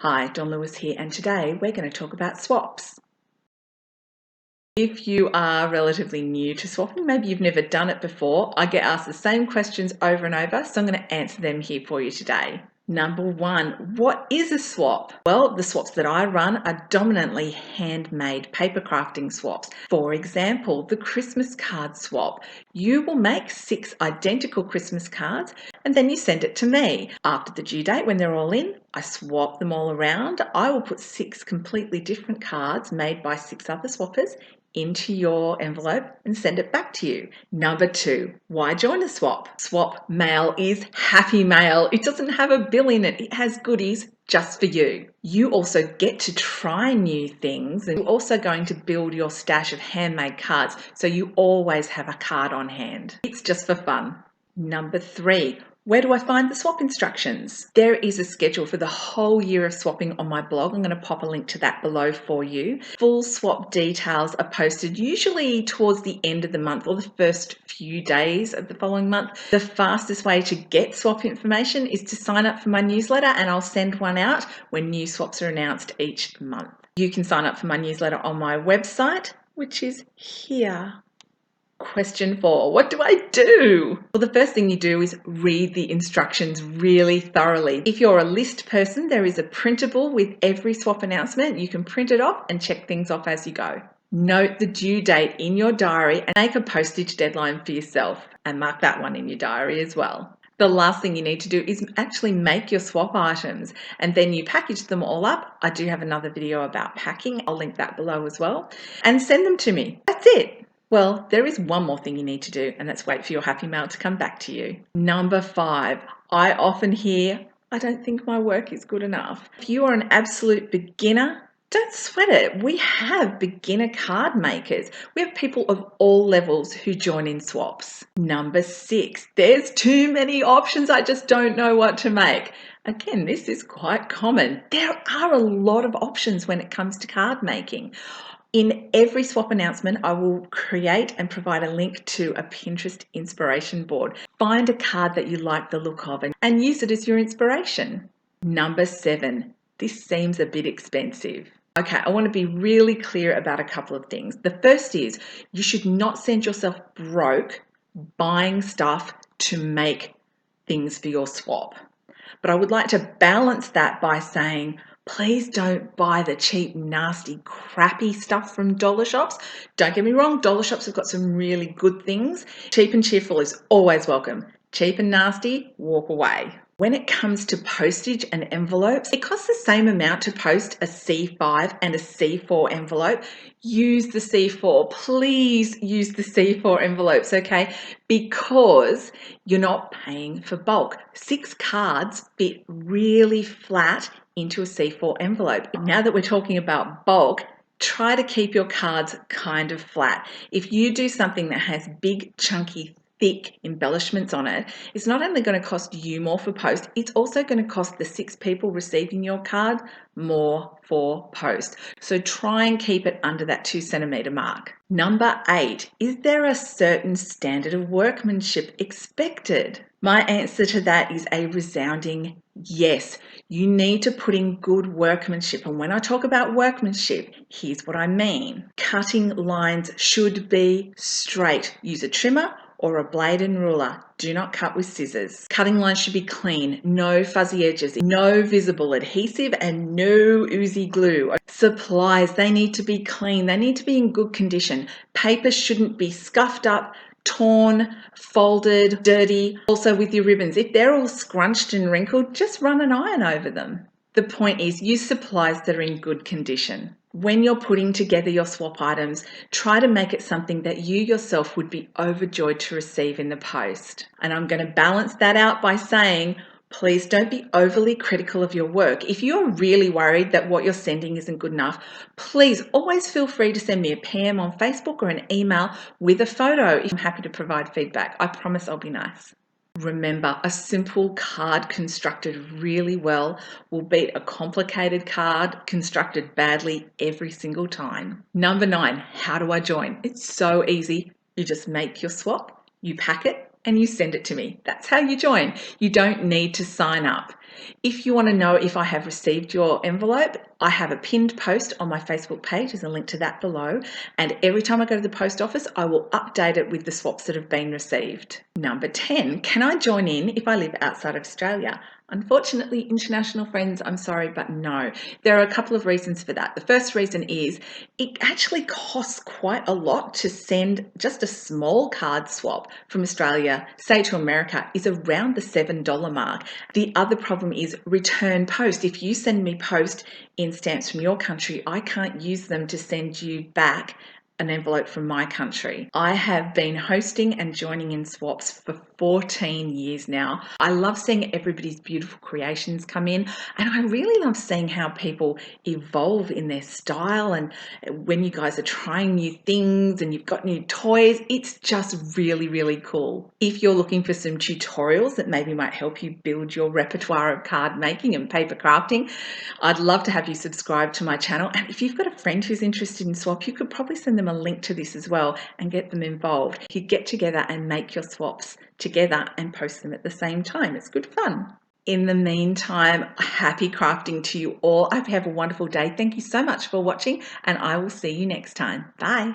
Hi, Dawn Lewis here, and today we're going to talk about swaps. If you are relatively new to swapping, maybe you've never done it before, I get asked the same questions over and over, so I'm going to answer them here for you today. Number one, what is a swap? Well, the swaps that I run are dominantly handmade paper crafting swaps. For example, the Christmas card swap. You will make 6 identical Christmas cards and then you send it to me. After the due date, when they're all in, I swap them all around. I will put 6 completely different cards made by 6 other swappers into your envelope and send it back to you. Number 2, why join a swap? Swap mail is happy mail. It doesn't have a bill in it. It has goodies just for you. You also get to try new things, and you're also going to build your stash of handmade cards, so you always have a card on hand. It's just for fun. Number 3, where do I find the swap instructions? There is a schedule for the whole year of swapping on my blog. I'm going to pop a link to that below for you. Full swap details are posted usually towards the end of the month or the first few days of the following month. The fastest way to get swap information is to sign up for my newsletter, and I'll send one out when new swaps are announced each month. You can sign up for my newsletter on my website, which is here. Question 4, what do I do? Well, the first thing you do is read the instructions really thoroughly. If you're a list person, there is a printable with every swap announcement. You can print it off and check things off as you go. Note the due date in your diary and make a postage deadline for yourself, and mark that one in your diary as well. The last thing you need to do is actually make your swap items, and then you package them all up. I do have another video about packing. I'll link that below as well, and send them to me. That's it. Well, there is one more thing you need to do, and that's wait for your happy mail to come back to you. Number 5, I often hear, I don't think my work is good enough. If you are an absolute beginner, don't sweat it. We have beginner card makers. We have people of all levels who join in swaps. Number 6, there's too many options. I just don't know what to make. Again, this is quite common. There are a lot of options when it comes to card making. In every swap announcement, I will create and provide a link to a Pinterest inspiration board. Find a card that you like the look of and use it as your inspiration. Number 7, this seems a bit expensive. Okay, I want to be really clear about a couple of things. The first is you should not send yourself broke buying stuff to make things for your swap. But I would like to balance that by saying, please don't buy the cheap, nasty, crappy stuff from dollar shops. Don't get me wrong, dollar shops have got some really good things. Cheap and cheerful is always welcome. Cheap and nasty, walk away. When it comes to postage and envelopes, it costs the same amount to post a C5 and a C4 envelope. Use the C4. Please use the C4 envelopes, okay? Because you're not paying for bulk. 6 cards fit really flat into a C4 envelope. Now that we're talking about bulk, try to keep your cards kind of flat. If you do something that has big, chunky, thick embellishments on it, it's not only going to cost you more for post, it's also going to cost the 6 people receiving your card more for post. So try and keep it under that 2 centimeter mark. Number 8, is there a certain standard of workmanship expected? My answer to that is a resounding yes. You need to put in good workmanship. And when I talk about workmanship, here's what I mean. Cutting lines should be straight. Use a trimmer or a blade and ruler. Do not cut with scissors. Cutting lines should be clean, no fuzzy edges, no visible adhesive, and no oozy glue. Supplies, they need to be clean. They need to be in good condition. Paper shouldn't be scuffed up, torn, folded, dirty. Also with your ribbons, if they're all scrunched and wrinkled, just run an iron over them. The point is, use supplies that are in good condition. When you're putting together your swap items, try to make it something that you yourself would be overjoyed to receive in the post. And I'm going to balance that out by saying, please don't be overly critical of your work. If you're really worried that what you're sending isn't good enough, please always feel free to send me a PM on Facebook or an email with a photo. I'm happy to provide feedback. I promise I'll be nice. Remember, a simple card constructed really well will beat a complicated card constructed badly every single time. Number 9, how do I join? It's so easy. You just make your swap, you pack it, and you send it to me. That's how you join. You don't need to sign up. If you want to know if I have received your envelope, I have a pinned post on my Facebook page. There's a link to that below. And every time I go to the post office, I will update it with the swaps that have been received. Number 10, can I join in if I live outside of Australia? Unfortunately, international friends, I'm sorry, but no. There are a couple of reasons for that. The first reason is it actually costs quite a lot to send just a small card swap from Australia, say to America, is around the $7 mark. The other problem is return post. If you send me post in stamps from your country, I can't use them to send you back an envelope from my country. I have been hosting and joining in swaps for 14 years now. I love seeing everybody's beautiful creations come in, and I really love seeing how people evolve in their style, and when you guys are trying new things and you've got new toys, it's just really, really cool. If you're looking for some tutorials that maybe might help you build your repertoire of card making and paper crafting, I'd love to have you subscribe to my channel. And if you've got a friend who's interested in swap, you could probably send them a link to this as well and get them involved. You get together and make your swaps together and post them at the same time. It's good fun. In the meantime, happy crafting to you all. I hope you have a wonderful day. Thank you so much for watching, and I will see you next time. Bye.